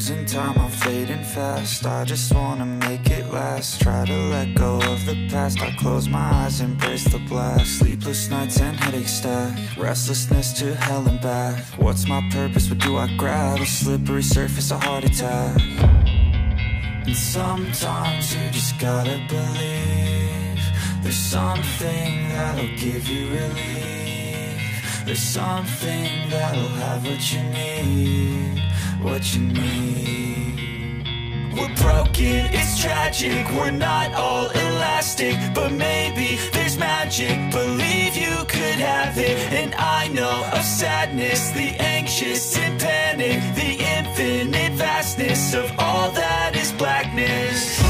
Losing time, I'm fading fast. I just wanna make it last. Try to let go of the past. I close my eyes, embrace the blast. Sleepless nights and headaches stack. Restlessness to hell and back. What's my purpose? What do I grab? A slippery surface, a heart attack. And sometimes you just gotta believe there's something that'll give you relief. There's something that'll have what you need, what you need. We're broken, it's tragic, we're not all elastic, but maybe there's magic. Believe you could have it. And I know of sadness, the anxious and panic, the infinite vastness of all that is blackness.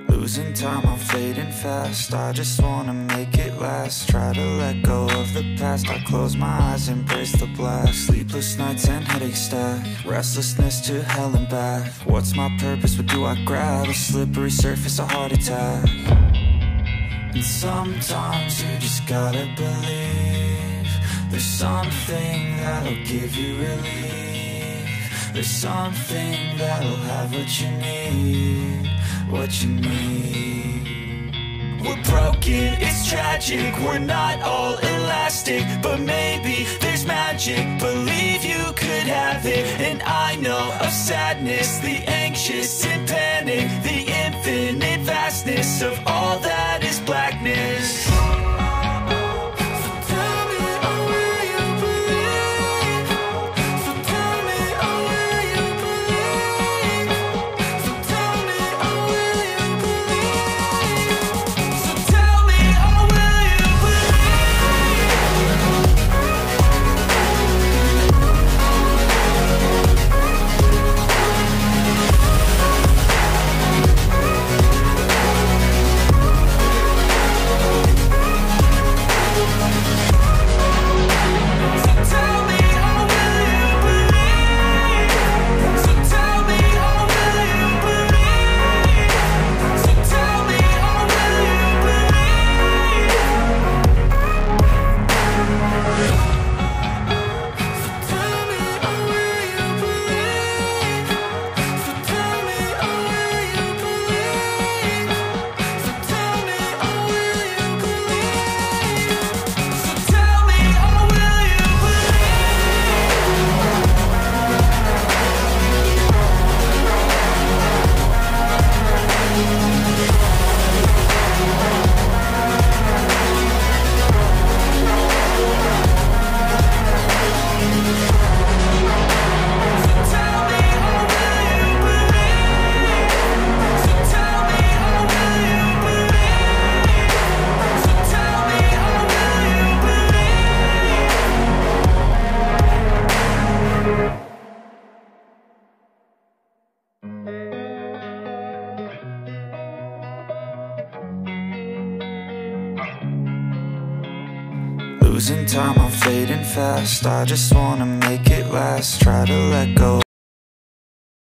Losing time, I'm fading fast. I just wanna make it last. Try to let go of the past. I close my eyes, embrace the blast. Sleepless nights and headaches stack. Restlessness to hell and back. What's my purpose? What do I grab? A slippery surface, a heart attack. And sometimes you just gotta believe there's something that'll give you relief. There's something that'll have what you need, what you need. We're broken, it's tragic, we're not all elastic, but maybe there's magic. Believe you could have it. And I know of sadness, the anxious and panic, the infinite vastness of all that is blackness. losing time, I'm fading fast. I just wanna make it last. Try to let go.